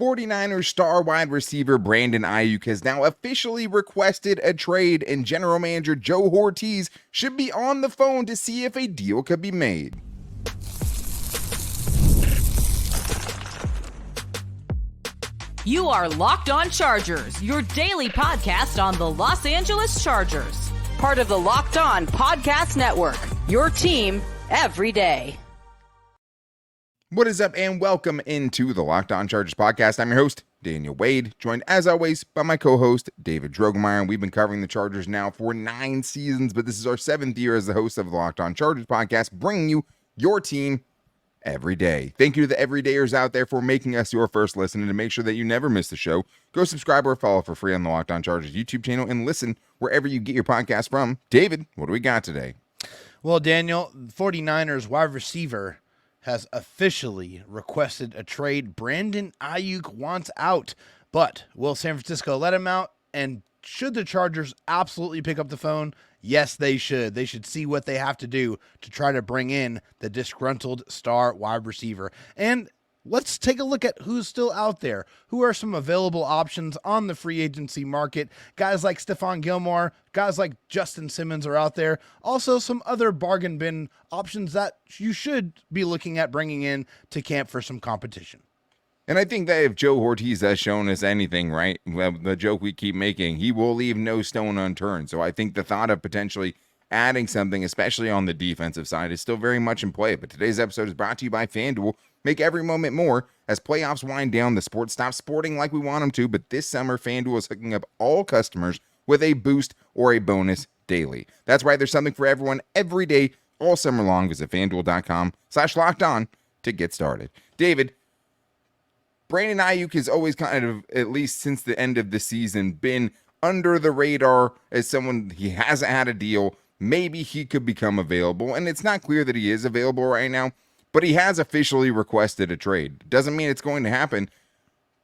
49ers star wide receiver Brandon Aiyuk has now officially requested a trade, and general manager Joe Ortiz should be on the phone to see if a deal could be made. You are Locked On Chargers, your daily podcast on the Los Angeles Chargers. Part of the Locked On Podcast Network, your team every day. What is up, and welcome into the Locked On Chargers podcast. I'm your host, Daniel Wade, joined as always by my co-host, David Drogemeyer, and we've been covering the Chargers now for 9 seasons, but this is our 7th year as the host of the Locked On Chargers podcast, bringing you your team every day. Thank you to the everydayers out there for making us your first listen, and to make sure that you never miss the show, go subscribe or follow for free on the Locked On Chargers YouTube channel and listen wherever you get your podcast from. David, what do we got today? Well, Daniel, 49ers wide receiver has officially requested a trade. Brandon Aiyuk wants out, but will San Francisco let him out? And should the Chargers absolutely pick up the phone? Yes, they should. They should see what they have to do to try to bring in the disgruntled star wide receiver. And let's take a look at who's still out there. Who are some available options on the free agency market? Guys like Stephon Gilmore, guys like Justin Simmons are out there. Also, some other bargain bin options that you should be looking at bringing in to camp for some competition. And I think that if Joe Ortiz has shown us anything, right, the joke we keep making, he will leave no stone unturned. So I think the thought of potentially adding something, especially on the defensive side, is still very much in play. But today's episode is brought to you by FanDuel. Make every moment more. As playoffs wind down, the sport stops sporting like we want them to, but this summer, FanDuel is hooking up all customers with a boost or a bonus daily. That's right, there's something for everyone every day, all summer long. Visit FanDuel.com/lockedon to get started. David, Brandon Aiyuk has always kind of, at least since the end of the season, been under the radar as someone, he hasn't had a deal. Maybe he could become available, and it's not clear that he is available right now, but he has officially requested a trade. Doesn't mean it's going to happen,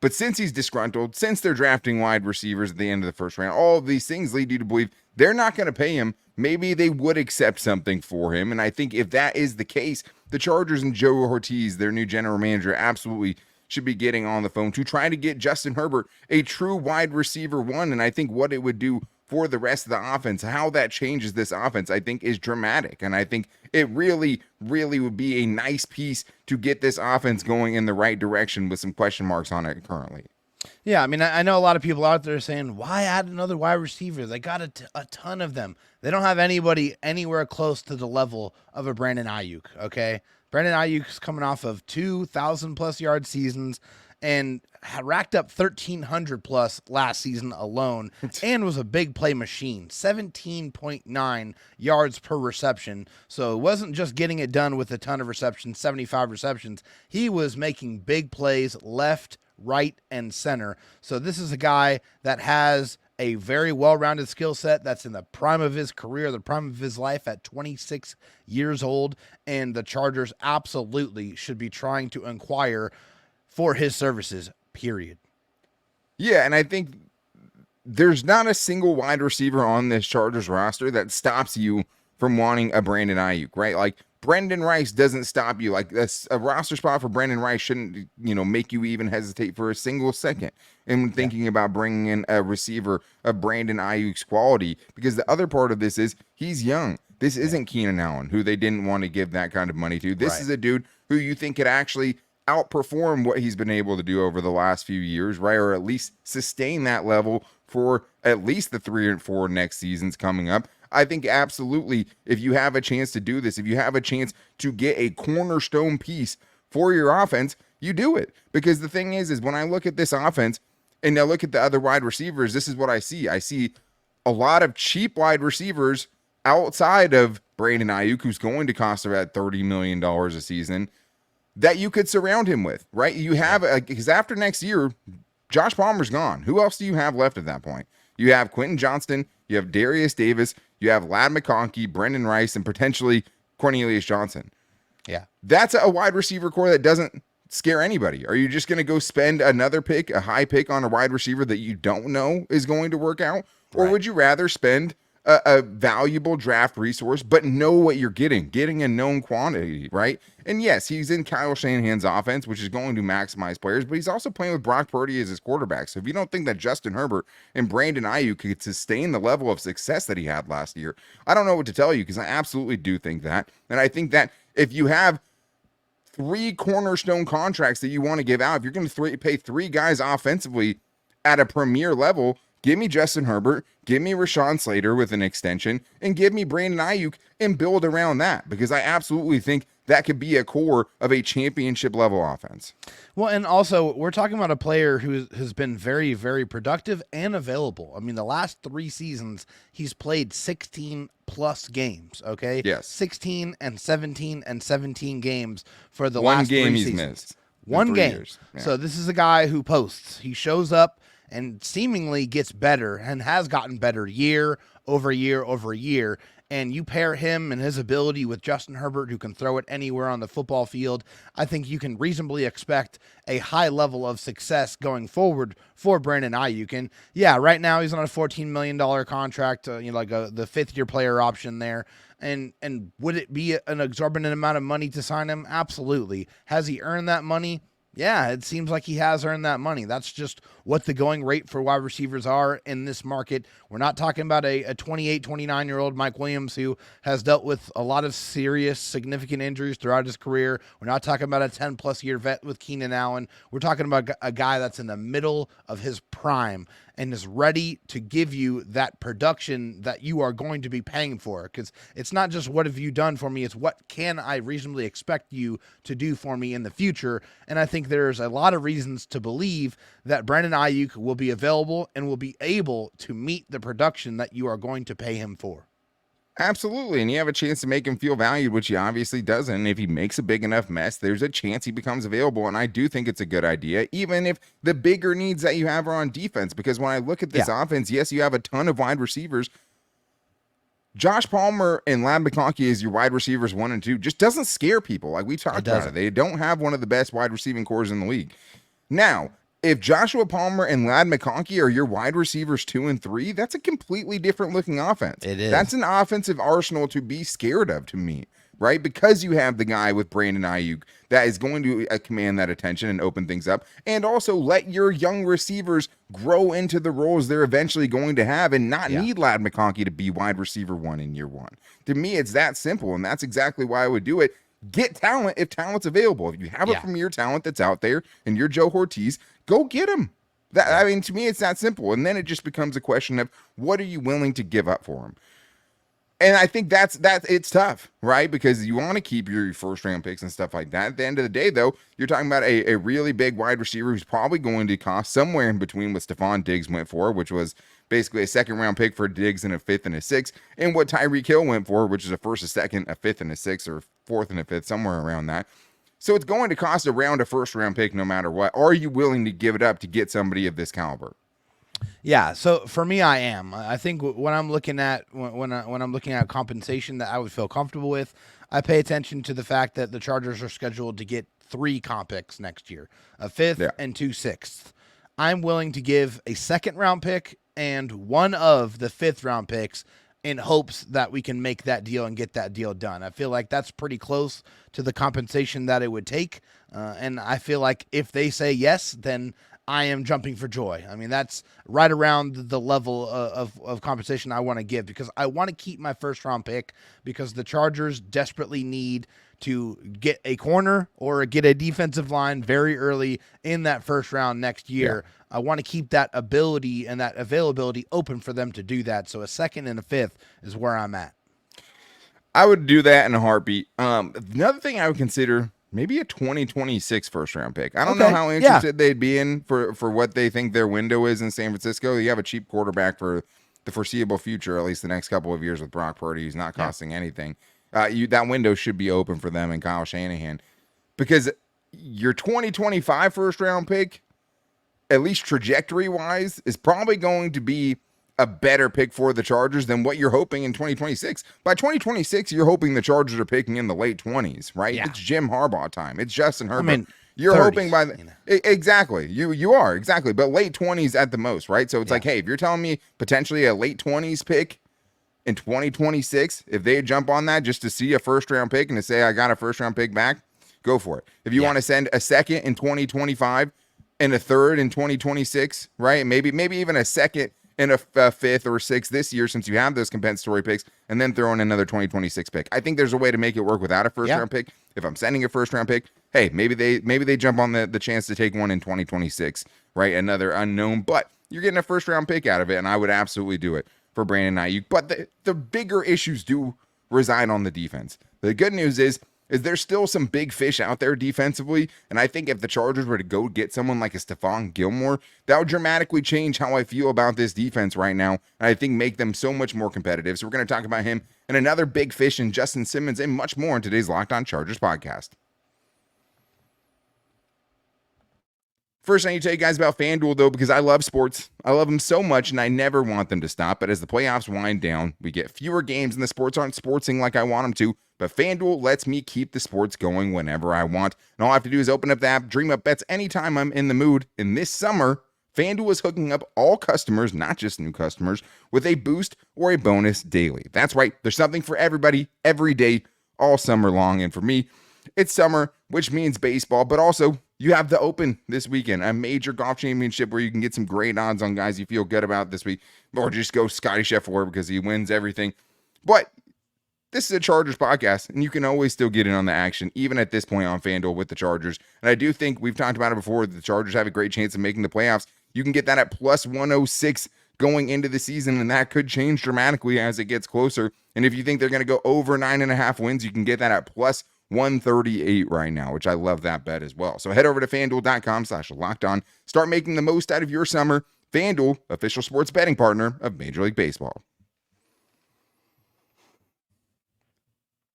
but since he's disgruntled, since they're drafting wide receivers at the end of the first round, all of these things lead you to believe they're not going to pay him. Maybe they would accept something for him, and I think if that is the case, the Chargers and Joe Ortiz, their new general manager, absolutely should be getting on the phone to try to get Justin Herbert a true wide receiver one. And I think what it would do for the rest of the offense, how that changes this offense, I think is dramatic. And I think it really, really would be a nice piece to get this offense going in the right direction with some question marks on it currently. Yeah, I mean, I know a lot of people out there saying, why add another wide receiver? They got a ton of them. They don't have anybody anywhere close to the level of a Brandon Aiyuk, okay? Brandon Aiyuk's coming off of 2,000-plus yard seasons and had racked up 1,300-plus last season alone and was a big play machine, 17.9 yards per reception. So it wasn't just getting it done with a ton of receptions, 75 receptions. He was making big plays left, right, and center. So this is a guy that has a very well-rounded skill set that's in the prime of his career, the prime of his life at 26 years old, and the Chargers absolutely should be trying to inquire for his services, period. Yeah, and I think there's not a single wide receiver on this Chargers roster that stops you from wanting a Brandon Aiyuk, right? Like, Brendan Rice doesn't stop you. Like, a roster spot for Brendan Rice shouldn't, make you even hesitate for a single second in thinking about bringing in a receiver of Brandon Aiyuk's quality, because the other part of this is he's young. This isn't Keenan Allen, who they didn't want to give that kind of money to. This is a dude who you think could actually outperform what he's been able to do over the last few years, right? Or at least sustain that level for at least the 3 and 4 next seasons coming up. I think absolutely, if you have a chance to do this, if you have a chance to get a cornerstone piece for your offense, you do it. Because the thing is when I look at this offense and I look at the other wide receivers, this is what I see. I see a lot of cheap wide receivers outside of Brandon Aiyuk, who's going to cost about $30 million a season, that you could surround him with, right? You have, because after next year, Josh Palmer's gone. Who else do you have left at that point? You have Quentin Johnston, you have Darius Davis, you have Ladd McConkey, Brendan Rice, and potentially Cornelius Johnson. Yeah. That's a wide receiver core that doesn't scare anybody. Are you just going to go spend another pick, a high pick on a wide receiver that you don't know is going to work out? Or would you rather spend a valuable draft resource, but know what you're getting a known quantity, right? And yes, he's in Kyle Shanahan's offense, which is going to maximize players, but he's also playing with Brock Purdy as his quarterback. So if you don't think that Justin Herbert and Brandon Aiyuk could sustain the level of success that he had last year, I don't know what to tell you, because I absolutely do think that. And I think that if you have 3 cornerstone contracts that you want to give out, if you're going to pay 3 guys offensively at a premier level, give me Justin Herbert, give me Rashawn Slater with an extension, and give me Brandon Aiyuk and build around that, because I absolutely think that could be a core of a championship level offense. Well, and also we're talking about a player who has been very, very productive and available. I mean, the last 3 seasons, he's played 16 plus games, okay? Yes. 16 and 17 and 17 games for the One last 3 game he's seasons. missed. One game. Years. Yeah. So this is a guy who posts. He shows up and seemingly gets better and has gotten better year over year over year. And you pair him and his ability with Justin Herbert, who can throw it anywhere on the football field, I think you can reasonably expect a high level of success going forward for Brandon Aiyuk. And yeah, right now he's on a $14 million contract, the 5th-year player option there. And would it be an exorbitant amount of money to sign him? Absolutely. Has he earned that money? Yeah, it seems like he has earned that money. That's just what the going rate for wide receivers are in this market. We're not talking about a 28, 29-year-old Mike Williams who has dealt with a lot of serious, significant injuries throughout his career. We're not talking about a 10-plus year vet with Keenan Allen. We're talking about a guy that's in the middle of his prime and is ready to give you that production that you are going to be paying for. Because it's not just what have you done for me, it's what can I reasonably expect you to do for me in the future. And I think there's a lot of reasons to believe that Brandon Aiyuk will be available and will be able to meet the production that you are going to pay him for. Absolutely. And you have a chance to make him feel valued, which he obviously doesn't. And if he makes a big enough mess, there's a chance he becomes available. And I do think it's a good idea, even if the bigger needs that you have are on defense. Because when I look at this offense, yes, you have a ton of wide receivers. Josh Palmer and Ladd McConkey as your wide receivers 1 and 2 just doesn't scare people. Like we talked about it. They don't have one of the best wide receiving cores in the league. Now, if Joshua Palmer and Ladd McConkey are your wide receivers 2 and 3, that's a completely different looking offense. It is. That's an offensive arsenal to be scared of to me, right? Because you have the guy with Brandon Aiyuk that is going to command that attention and open things up, and also let your young receivers grow into the roles they're eventually going to have and not need Ladd McConkey to be wide receiver 1 in year 1. To me, it's that simple, and that's exactly why I would do it. Get talent if talent's available. If you have a premier talent that's out there and you're Joe Ortiz, go get him. I mean, to me, it's that simple. And then it just becomes a question of what are you willing to give up for him? And I think that's it's tough, right? Because you want to keep your first round picks and stuff like that. At the end of the day, though, you're talking about a really big wide receiver who's probably going to cost somewhere in between what Stephon Diggs went for, which was basically a 2nd round pick for Diggs and a 5th and a 6th, and what Tyreek Hill went for, which is a 1st, a 2nd, a 5th and a 6th, or 4th and a 5th, somewhere around that. So it's going to cost around a 1st round pick no matter what. Are you willing to give it up to get somebody of this caliber? Yeah, so for me, I am. I think when I'm looking at when I'm looking at compensation that I would feel comfortable with, I pay attention to the fact that the Chargers are scheduled to get 3 comp picks next year, a 5th and 2 6th. I'm willing to give a 2nd round pick and one of the 5th round picks in hopes that we can make that deal and get that deal done. I feel like that's pretty close to the compensation that it would take, and I feel like if they say yes, then I am jumping for joy. I mean, that's right around the level of compensation I want to give, because I want to keep my 1st round pick, because the Chargers desperately need to get a corner or get a defensive line very early in that 1st round next year. Yeah. I want to keep that ability and that availability open for them to do that. So a 2nd and a 5th is where I'm at. I would do that in a heartbeat. Another thing I would consider, maybe a 2026 1st round pick. I don't know how interested they'd be in for what they think their window is in San Francisco. You have a cheap quarterback for the foreseeable future, at least the next couple of years with Brock Purdy. He's not costing anything. That window should be open for them and Kyle Shanahan, because your 2025 1st round pick, at least trajectory wise, is probably going to be a better pick for the Chargers than what you're hoping in 2026. By 2026, you're hoping the Chargers are picking in the late 20s, right? Yeah. It's Jim Harbaugh time. It's Justin Herbert. I mean, you're 30s, hoping by exactly. You are exactly, but late 20s at the most, right? So it's like, hey, if you're telling me potentially a late 20s pick in 2026, if they jump on that just to see a first round pick and to say, I got a first round pick back, go for it. If you want to send a second in 2025 and a third in 2026, right? Maybe even a second and a fifth or sixth this year, since you have those compensatory picks, and then throw in another 2026 pick. I think there's a way to make it work without a first round pick. If I'm sending a first round pick, hey, maybe they jump on the chance to take one in 2026, right? Another unknown, but you're getting a first round pick out of it, and I would absolutely do it for Brandon Aiyuk. But the bigger issues do reside on the defense. The good news is there's still some big fish out there defensively, and I think if the Chargers were to go get someone like a Stephon Gilmore, that would dramatically change how I feel about this defense right now, and I think make them so much more competitive. So we're going to talk about him and another big fish in Justin Simmons and much more in today's Locked On Chargers podcast. First, I need to tell you guys about FanDuel, though, because I love sports. I love them so much, and I never want them to stop. But as the playoffs wind down, we get fewer games, and the sports aren't sportsing like I want them to. But FanDuel lets me keep the sports going whenever I want. And all I have to do is open up the app, dream up bets anytime I'm in the mood. And this summer, FanDuel is hooking up all customers, not just new customers, with a boost or a bonus daily. That's right. There's something for everybody, every day, all summer long. And for me, it's summer, which means baseball, but also you have the Open this weekend, a major golf championship where you can get some great odds on guys you feel good about this week, or just go Scotty Scheffler because he wins everything. But this is a Chargers podcast, and you can always still get in on the action, even at this point on FanDuel with the Chargers. And I do think we've talked about it before, the Chargers have a great chance of making the playoffs. You can get that at plus 106 going into the season, and that could change dramatically as it gets closer. And if you think they're going to go over 9.5 wins, you can get that at plus 138 right now, which I love that bet as well. So head over to FanDuel.com/lockedon. Start making the most out of your summer. FanDuel, official sports betting partner of Major League Baseball.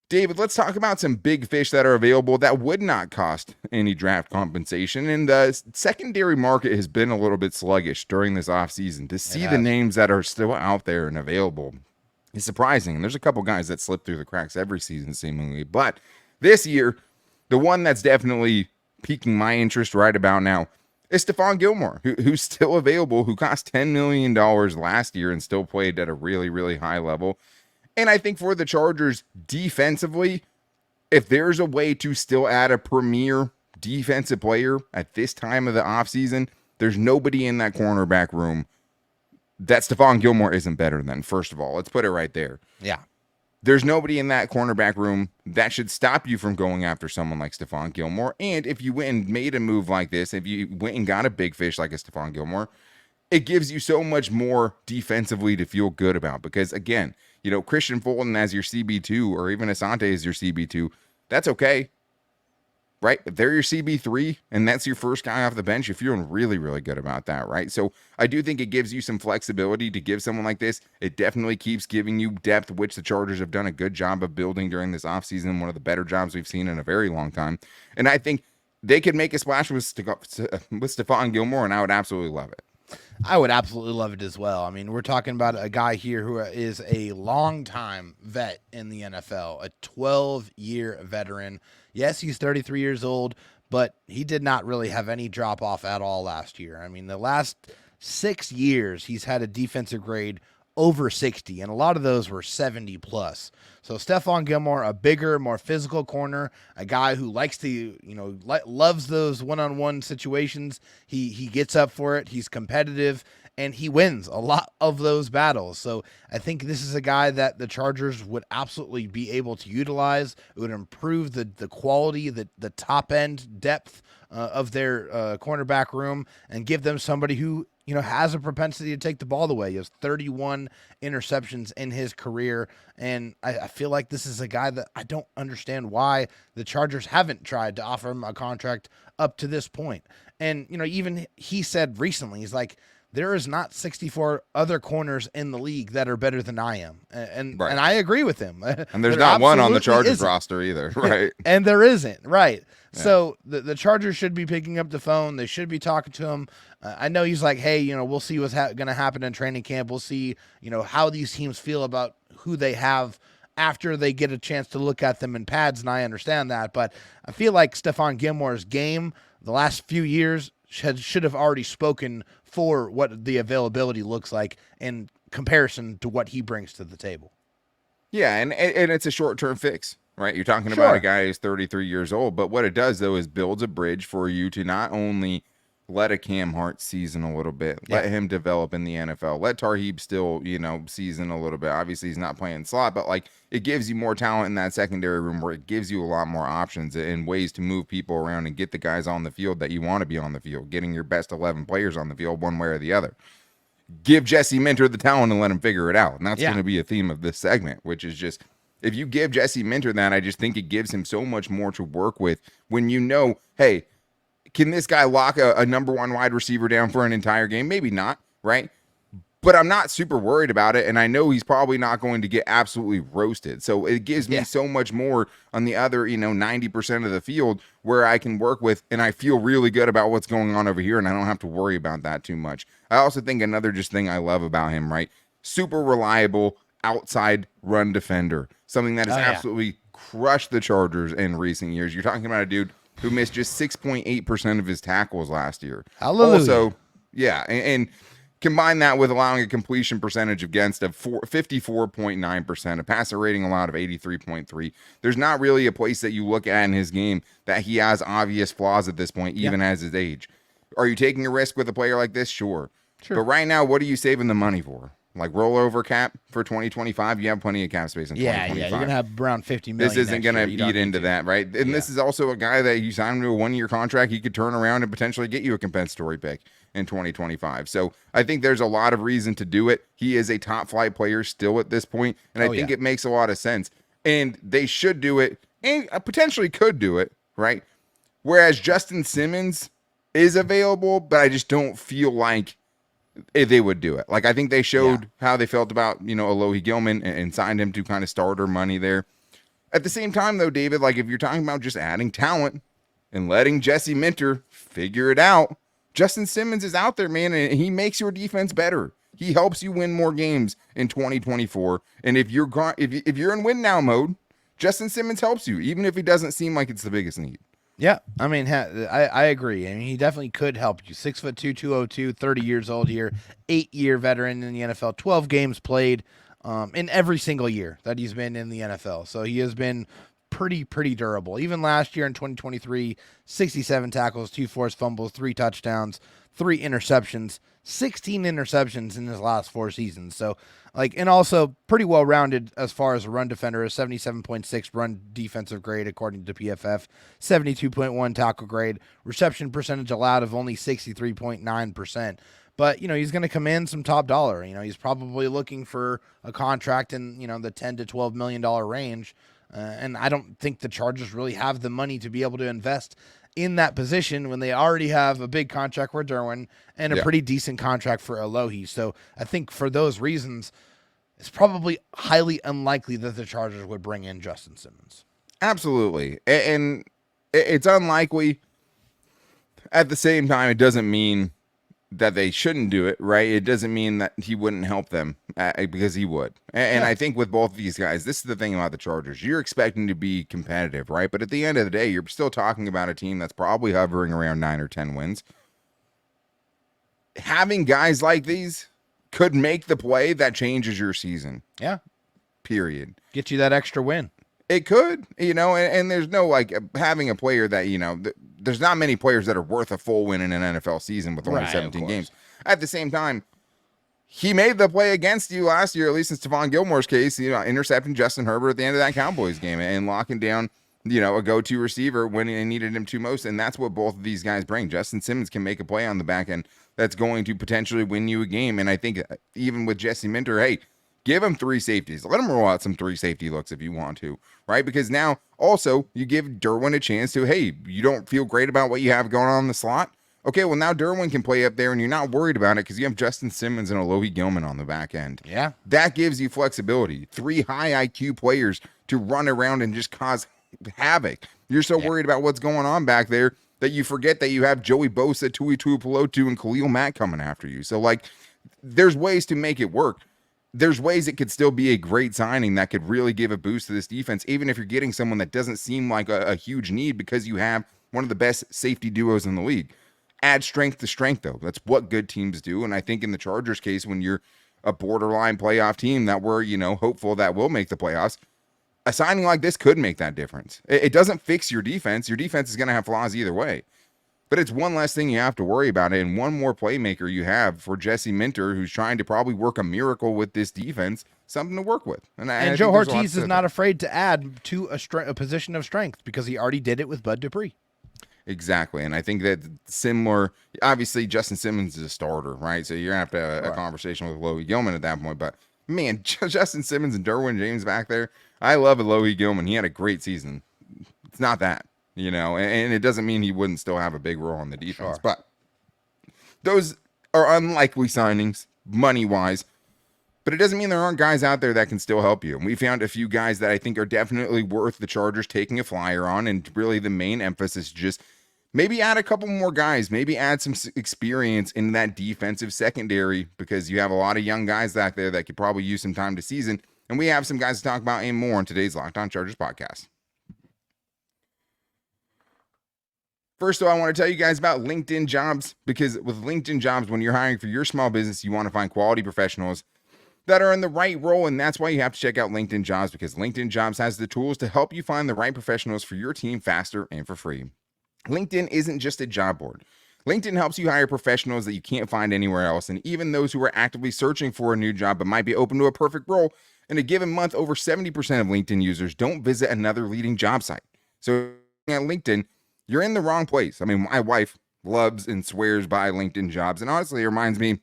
David, let's talk about some big fish that are available that would not cost any draft compensation. And the secondary market has been a little bit sluggish during this offseason. To see the names that are still out there and available is surprising. And there's a couple guys that slip through the cracks every season, seemingly. But this year, the one that's definitely piquing my interest right about now is Stephon Gilmore, who's still available, who cost $10 million last year and still played at a really, really high level. And I think for the Chargers defensively, if there's a way to still add a premier defensive player at this time of the offseason, there's nobody in that cornerback room that Stephon Gilmore isn't better than, first of all. Let's put it right there. Yeah. There's nobody in that cornerback room that should stop you from going after someone like Stephon Gilmore. And if you went and made a move like this, if you went and got a big fish like a Stephon Gilmore, it gives you so much more defensively to feel good about. Because, again, you know, Christian Fulton as your CB2 or even Asante as your CB2, that's okay, right? If they're your CB3 and that's your first guy off the bench, you're feeling really, really good about that, right? So I do think it gives you some flexibility to give someone like this. It definitely keeps giving you depth, which the Chargers have done a good job of building during this offseason, one of the better jobs we've seen in a very long time. And I think they could make a splash with Stephon Gilmore, and I would absolutely love it. I would absolutely love it as well. I mean, we're talking about a guy here who is a longtime vet in the NFL, a 12-year veteran. Yes, he's 33 years old, but he did not really have any drop-off at all last year. I mean, the last 6 years, he's had a defensive grade over 60, and a lot of those were 70 plus. So Stephon Gilmore, a bigger, more physical corner, a guy who likes to, you know, loves those one-on-one situations. He gets up for it. He's competitive, and he wins a lot of those battles. So I think this is a guy that the Chargers would absolutely be able to utilize. It would improve the quality, the top-end depth of their cornerback room, and give them somebody who, you know, has a propensity to take the ball away. He has 31 interceptions in his career, and I feel like this is a guy that I don't understand why the Chargers haven't tried to offer him a contract up to this point. And, you know, even he said recently, he's like, there is not 64 other corners in the league that are better than I am. And right. And I agree with him. And there's not one on the Chargers roster either, right? And there isn't, right. Yeah. So the Chargers should be picking up the phone. They should be talking to him. I know he's like, hey, you know, we'll see what's going to happen in training camp. We'll see, you know, how these teams feel about who they have after they get a chance to look at them in pads, and I understand that. But I feel like Stephon Gilmore's game the last few years should have already spoken for what the availability looks like in comparison to what he brings to the table. Yeah, and it's a short-term fix, right? You're talking about a Sure. guy who's 33 years old, but what it does though is builds a bridge for you to not only let a Cam Hart season a little bit, let Yeah. him develop in the NFL, let Tarheeb still, season a little bit. Obviously, he's not playing slot, but like it gives you more talent in that secondary room where it gives you a lot more options and ways to move people around and get the guys on the field that you want to be on the field, getting your best 11 players on the field one way or the other. Give Jesse Minter the talent and let him figure it out. And that's going to be a theme of this segment, which is just if you give Jesse Minter that, I just think it gives him so much more to work with when hey, can this guy lock a number one wide receiver down for an entire game? Maybe not, right? But I'm not super worried about it, and I know he's probably not going to get absolutely roasted. So it gives me so much more on the other, 90% of the field where I can work with, and I feel really good about what's going on over here, and I don't have to worry about that too much. I also think another just thing I love about him, right? Super reliable outside run defender, something that has absolutely crushed the Chargers in recent years. You're talking about a dude who missed just 6.8% of his tackles last year. Hallelujah. Also, and combine that with allowing a completion percentage against of 54.9%, a passer rating allowed of 83.3. There's not really a place that you look at in his game that he has obvious flaws at this point, even as his age. Are you taking a risk with a player like this? Sure. But right now, what are you saving the money for? Like rollover cap for 2025? You have plenty of cap space in 2025. Yeah, you're going to have around $50 million. This isn't going to eat into that, right? And this is also a guy that you sign him to a one-year contract. He could turn around and potentially get you a compensatory pick in 2025. So I think there's a lot of reason to do it. He is a top-flight player still at this point, and I think it makes a lot of sense. And they should do it, and potentially could do it, right? Whereas Justin Simmons is available, but I just don't feel like they would do it. Like, I think they showed how they felt about, Alohi Gilman and signed him to kind of starter money there. At the same time, though, David, like if you're talking about just adding talent and letting Jesse Minter figure it out, Justin Simmons is out there, man, and he makes your defense better. He helps you win more games in 2024. And if you're if you're in win now mode, Justin Simmons helps you, even if he doesn't seem like it's the biggest need. Yeah, I mean, I agree. I mean, he definitely could help you. 6'2", 202, 30 years old here, 8-year veteran in the NFL, 12 games played in every single year that he's been in the NFL. So he has been pretty durable. Even last year in 2023, 67 tackles, 2 forced fumbles, 3 touchdowns, 3 interceptions, 16 interceptions in his last 4 seasons. So, and also pretty well rounded as far as a run defender, a 77.6 run defensive grade according to PFF, 72.1 tackle grade, reception percentage allowed of only 63.9%. But, he's going to command some top dollar. He's probably looking for a contract in, the $10 to $12 million range. And I don't think the Chargers really have the money to be able to invest in that position when they already have a big contract for Derwin and a pretty decent contract for Alohi. So I think for those reasons, it's probably highly unlikely that the Chargers would bring in Justin Simmons. Absolutely. And it's unlikely. At the same time, it doesn't mean that they shouldn't do it, right? It doesn't mean that he wouldn't help them because he would. And I think with both of these guys, this is the thing about the Chargers. You're expecting to be competitive, right? But at the end of the day, you're still talking about a team that's probably hovering around 9 or 10 wins. Having guys like these could make the play that changes your season. Yeah. Period. Get you that extra win. It could, and there's no having a player that, there's not many players that are worth a full win in an NFL season with only 17 games. At the same time, he made the play against you last year, at least in Stephon Gilmore's case, intercepting Justin Herbert at the end of that Cowboys game and locking down, a go-to receiver when they needed him to most. And that's what both of these guys bring. Justin Simmons can make a play on the back end that's going to potentially win you a game. And I think even with Jesse Minter, hey, give him 3 safeties. Let him roll out some 3 safety looks if you want to, right? Because now also you give Derwin a chance to, hey, you don't feel great about what you have going on in the slot? Okay, well now Derwin can play up there and you're not worried about it because you have Justin Simmons and Alohi Gilman on the back end. Yeah. That gives you flexibility. 3 high IQ players to run around and just cause havoc. You're so worried about what's going on back there that you forget that you have Joey Bosa, Tui Tuipulotu, and Khalil Mack coming after you. So, there's ways to make it work. There's ways it could still be a great signing that could really give a boost to this defense, even if you're getting someone that doesn't seem like a huge need because you have one of the best safety duos in the league. Add strength to strength, though. That's what good teams do. And I think in the Chargers case, when you're a borderline playoff team that we're, hopeful that will make the playoffs, a signing like this could make that difference. It doesn't fix your defense. Your defense is going to have flaws either way. But it's one less thing you have to worry about, and one more playmaker you have for Jesse Minter, who's trying to probably work a miracle with this defense, something to work with. And Joe Ortiz is not afraid to add to a position of strength because he already did it with Bud Dupree. Exactly, and I think that similar, obviously Justin Simmons is a starter, right? So you're going to have to have a conversation with Lowy Gilman at that point. But, man, Justin Simmons and Derwin James back there, I love Lowy Gilman. He had a great season. It's not that. And it doesn't mean he wouldn't still have a big role on the defense. Sure. But those are unlikely signings, money-wise. But it doesn't mean there aren't guys out there that can still help you. And we found a few guys that I think are definitely worth the Chargers taking a flyer on. And really the main emphasis just maybe add a couple more guys. Maybe add some experience in that defensive secondary because you have a lot of young guys out there that could probably use some time to season. And we have some guys to talk about and more on today's Locked On Chargers podcast. First, though, I want to tell you guys about LinkedIn Jobs, because with LinkedIn Jobs, when you're hiring for your small business, you want to find quality professionals that are in the right role, and that's why you have to check out LinkedIn Jobs, because LinkedIn Jobs has the tools to help you find the right professionals for your team faster and for free. LinkedIn isn't just a job board. LinkedIn helps you hire professionals that you can't find anywhere else, and even those who are actively searching for a new job but might be open to a perfect role. In a given month, over 70% of LinkedIn users don't visit another leading job site. So at LinkedIn, you're in the wrong place. I mean, my wife loves and swears by LinkedIn Jobs, and honestly, it reminds me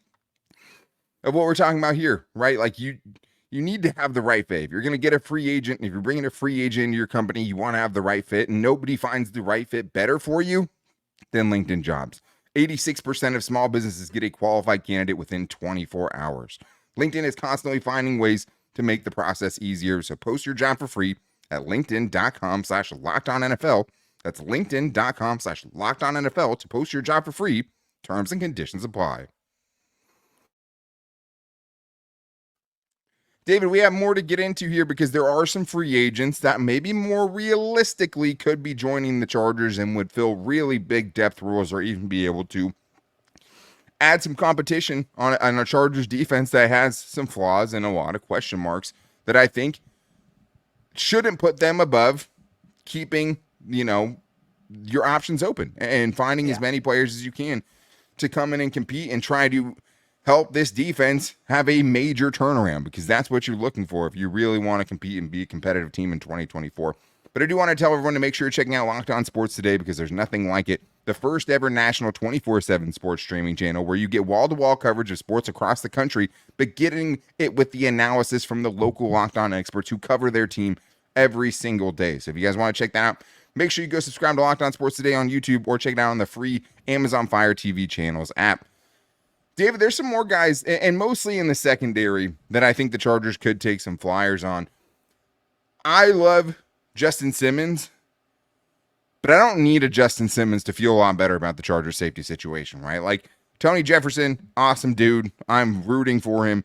of what we're talking about here, right? Like you need to have the right fit. If you're going to get a free agent, if you're bringing a free agent into your company, you want to have the right fit, and nobody finds the right fit better for you than LinkedIn Jobs. 86% of small businesses get a qualified candidate within 24 hours. LinkedIn is constantly finding ways to make the process easier, so post your job for free at linkedin.com/LockedOnNFL. That's linkedin.com/LockedOnNFL to post your job for free. Terms and conditions apply. David, we have more to get into here because there are some free agents that maybe more realistically could be joining the Chargers and would fill really big depth roles or even be able to add some competition on a Chargers defense that has some flaws and a lot of question marks that I think shouldn't put them above keeping your options open and finding as many players as you can to come in and compete and try to help this defense have a major turnaround, because that's what you're looking for if you really want to compete and be a competitive team in 2024. But I do want to tell everyone to make sure you're checking out Locked On Sports today, because there's nothing like it. The first ever national 24/7 sports streaming channel where you get wall-to-wall coverage of sports across the country, but getting it with the analysis from the local Locked On experts who cover their team every single day. So if you guys want to check that out, make sure you go subscribe to Locked On Sports today on YouTube or check it out on the free Amazon Fire TV channels app. David, there's some more guys, and mostly in the secondary, that I think the Chargers could take some flyers on. I love Justin Simmons, but I don't need a Justin Simmons to feel a lot better about the Chargers safety situation, right? Like, Tony Jefferson, awesome dude. I'm rooting for him.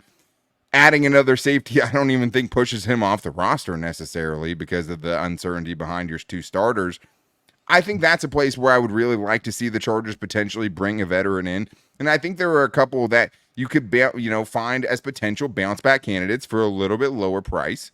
Adding another safety, I don't even think pushes him off the roster necessarily because of the uncertainty behind your two starters. I think that's a place where I would really like to see the Chargers potentially bring a veteran in. And I think there are a couple that you could find as potential bounce back candidates for a little bit lower price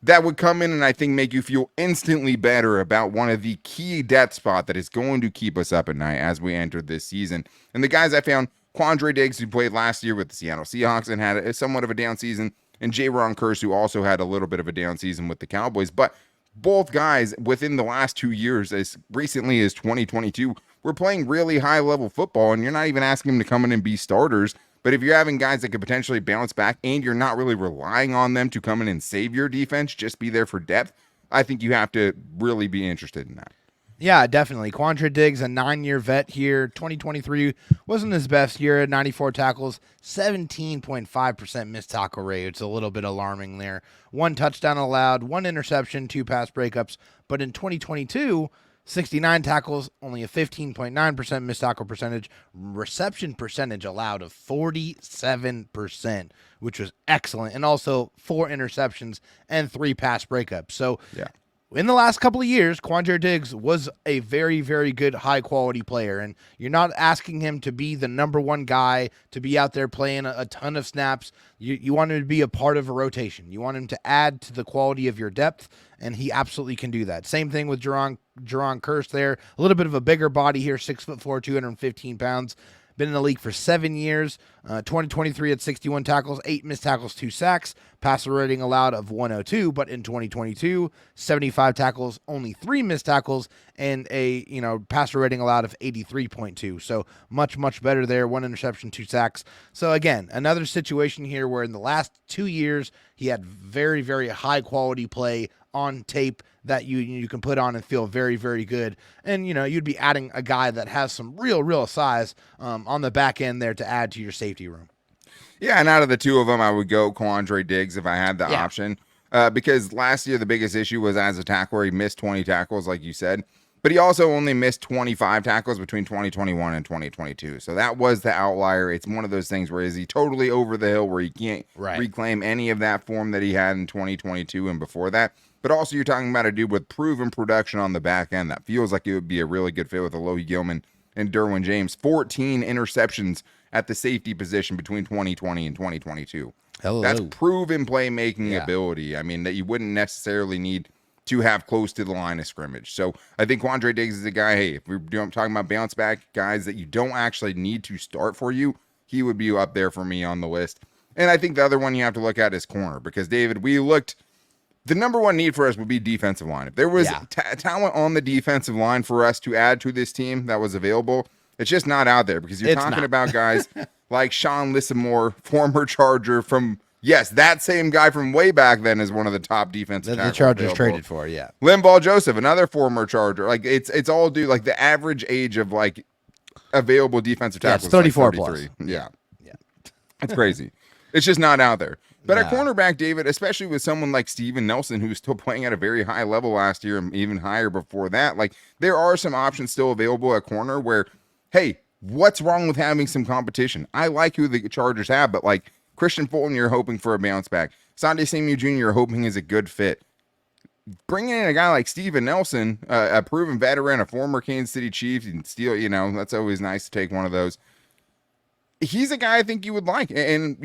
that would come in and I think make you feel instantly better about one of the key depth spot that is going to keep us up at night as we enter this season. And the guys I found, Quandre Diggs, who played last year with the Seattle Seahawks and had a somewhat of a down season, and J-Ron Kearse, who also had a little bit of a down season with the Cowboys. But both guys within the last 2 years, as recently as 2022, were playing really high-level football, and you're not even asking them to come in and be starters. But if you're having guys that could potentially bounce back and you're not really relying on them to come in and save your defense, just be there for depth, I think you have to really be interested in that. Yeah, definitely. Quandre Diggs, a 9-year vet here. 2023 wasn't his best year at 94 tackles, 17.5% missed tackle rate. It's a little bit alarming there. 1 touchdown allowed, 1 interception, 2 pass breakups. But in 2022, 69 tackles, only a 15.9% missed tackle percentage, reception percentage allowed of 47%, which was excellent. And also 4 interceptions and 3 pass breakups. So, yeah. in the last couple of years, Quandre Diggs was a very, very good, high-quality player, and you're not asking him to be the number one guy, to be out there playing a ton of snaps. You want him to be a part of a rotation. You want him to add to the quality of your depth, and he absolutely can do that. Same thing with Jerron Kearse there. A little bit of a bigger body here, 6'4", 215 pounds. Been in the league for 7 years. 2023 at 61 tackles, 8 missed tackles, 2 sacks. Passer rating allowed of 102, but in 2022, 75 tackles, only 3 missed tackles, and a passer rating allowed of 83.2. So much, much better there. 1 interception, 2 sacks. So again, another situation here where in the last 2 years, he had very, very high quality play on tape that you can put on and feel very, very good. And, you'd be adding a guy that has some real size on the back end there to add to your safety room. Yeah, and out of the two of them, I would go Quandre Diggs if I had the option. Because last year, the biggest issue was as a tackler, he missed 20 tackles, like you said. But he also only missed 25 tackles between 2021 and 2022. So that was the outlier. It's one of those things where is he totally over the hill where he can't reclaim any of that form that he had in 2022 and before that. But also you're talking about a dude with proven production on the back end that feels like it would be a really good fit with Alohi Gilman and Derwin James. 14 interceptions at the safety position between 2020 and 2022. Hello. That's proven playmaking ability. I mean, that you wouldn't necessarily need to have close to the line of scrimmage. So I think Quandre Diggs is a guy, hey, if we're talking about bounce back guys that you don't actually need to start for you, he would be up there for me on the list. And I think the other one you have to look at is corner, because David, the number one need for us would be defensive line. If there was talent on the defensive line for us to add to this team that was available, it's just not out there, because you're talking about guys like Sean Lissamore, former Charger from, yes, that same guy from way back then is one of the top defensive tackles the Chargers available. traded for, Linval Joseph, another former Charger. Like it's all due, like the average age of like available defensive tackles. It's 34 like plus. Yeah. It's crazy. It's just not out there. But at cornerback, David, especially with someone like Steven Nelson, who was still playing at a very high level last year and even higher before that, like there are some options still available at corner where, hey, what's wrong with having some competition? I like who the Chargers have, but like Christian Fulton, you're hoping for a bounce back. Sante Samuel Jr., you're hoping is a good fit. Bringing in a guy like Steven Nelson, a proven veteran, a former Kansas City Chief, and still, that's always nice to take one of those. He's a guy I think you would like, and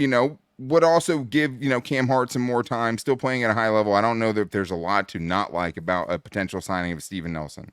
would also give Cam Hart some more time, still playing at a high level. I don't know that there's a lot to not like about a potential signing of Steven Nelson.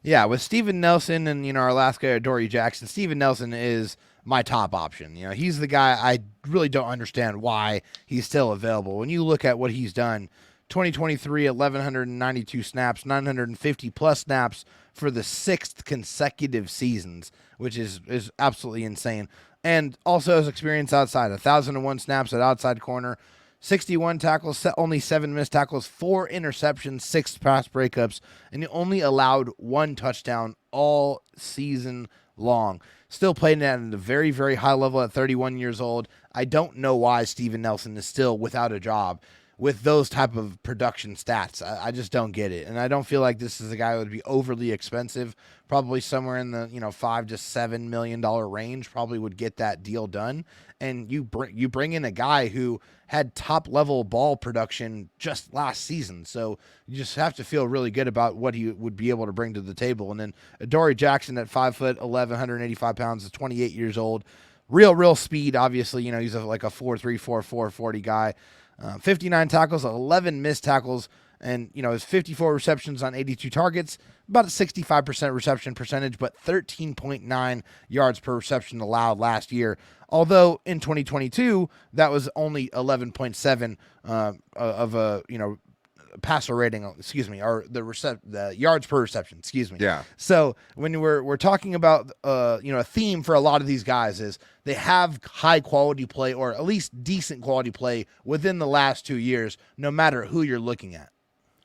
Yeah, with Steven Nelson and our last guy, Dory Jackson, Steven Nelson is my top option. He's the guy I really don't understand why he's still available. When you look at what he's done, 2023, 1,192 snaps, 950 plus snaps for the 6th consecutive seasons, which is absolutely insane. And also has experience outside, 1,001 snaps at outside corner, 61 tackles, only 7 missed tackles, 4 interceptions, 6 pass breakups, and he only allowed 1 touchdown all season long. Still playing at a very, very high level at 31 years old. I don't know why Steven Nelson is still without a job with those type of production stats. I just don't get it. And I don't feel like this is a guy who would be overly expensive, probably somewhere in the $5 to $7 million range, probably would get that deal done. And you bring in a guy who had top level ball production just last season. So you just have to feel really good about what he would be able to bring to the table. And then Adoree Jackson at 5'11", 185 pounds, is 28 years old. Real speed, obviously. He's like a 4.3, 4.4, 40 guy. 59 tackles, 11 missed tackles, and his 54 receptions on 82 targets, about a 65% reception percentage, but 13.9 yards per reception allowed last year. Although in 2022, that was only 11.7 of a passer rating, or the yards per reception, Yeah. So when we're talking about a theme for a lot of these guys is they have high quality play, or at least decent quality play, within the last 2 years, no matter who you're looking at.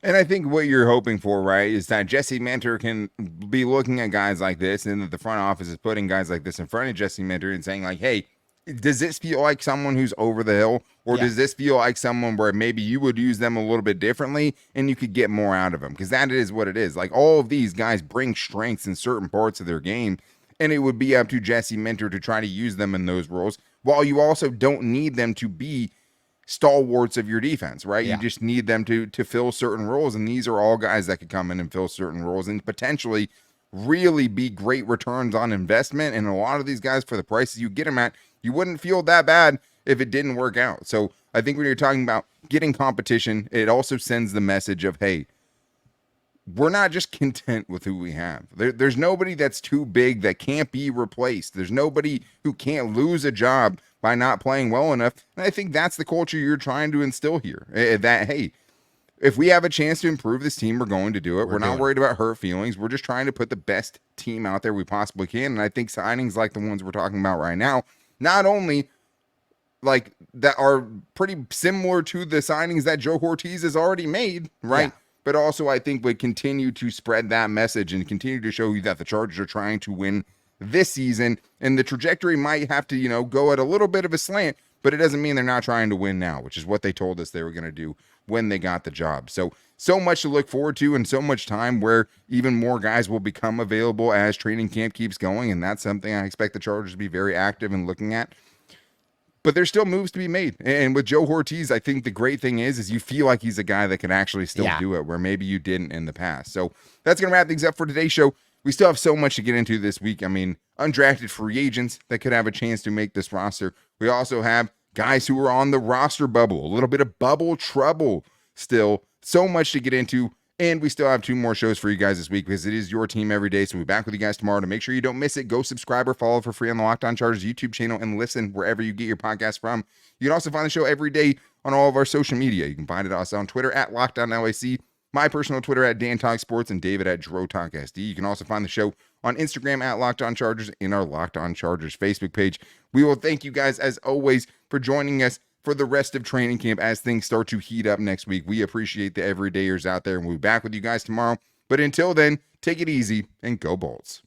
And I think what you're hoping for, right, is that Jesse Minter can be looking at guys like this, and that the front office is putting guys like this in front of Jesse Minter and saying like, hey, does this feel like someone who's over the hill, or does this feel like someone where maybe you would use them a little bit differently and you could get more out of them? Because that is what it is. Like, all of these guys bring strengths in certain parts of their game, and it would be up to Jesse Minter to try to use them in those roles, while you also don't need them to be stalwarts of your defense, right? Yeah. You just need them to fill certain roles, and these are all guys that could come in and fill certain roles and potentially really be great returns on investment. And a lot of these guys, for the prices you get them at, you wouldn't feel that bad if it didn't work out. So I think when you're talking about getting competition, it also sends the message of, hey, we're not just content with who we have. There's nobody that's too big that can't be replaced. There's nobody who can't lose a job by not playing well enough. And I think that's the culture you're trying to instill here. That, hey, if we have a chance to improve this team, we're going to do it. We're not worried about hurt feelings. We're just trying to put the best team out there we possibly can. And I think signings like the ones we're talking about right now, not only like that are pretty similar to the signings that Joe Ortiz has already made, right? Yeah. But also I think would continue to spread that message and continue to show you that the Chargers are trying to win this season. And the trajectory might have to, go at a little bit of a slant, but it doesn't mean they're not trying to win now, which is what they told us they were going to do when they got the job. So much to look forward to, and so much time where even more guys will become available as training camp keeps going. And that's something I expect the Chargers to be very active in looking at. But there's still moves to be made. And with Joe Ortiz, I think the great thing is you feel like he's a guy that can actually still do it where maybe you didn't in the past. So that's going to wrap things up for today's show. We still have so much to get into this week. I mean, undrafted free agents that could have a chance to make this roster. We also have guys who are on the roster bubble, a little bit of bubble trouble still. So much to get into. And we still have 2 more shows for you guys this week because it is your team every day. So we'll be back with you guys tomorrow. To make sure you don't miss it, go subscribe or follow for free on the Locked On Chargers YouTube channel and listen wherever you get your podcast from. You can also find the show every day on all of our social media. You can find us on Twitter at LockedOnLAC, my personal Twitter at DanTalkSports, and David at DroTalkSD. You can also find the show on Instagram at Locked On Chargers in our Locked On Chargers Facebook page. We will thank you guys, as always, for joining us for the rest of training camp as things start to heat up next week. We appreciate the everydayers out there, and we'll be back with you guys tomorrow. But until then, take it easy and go Bolts.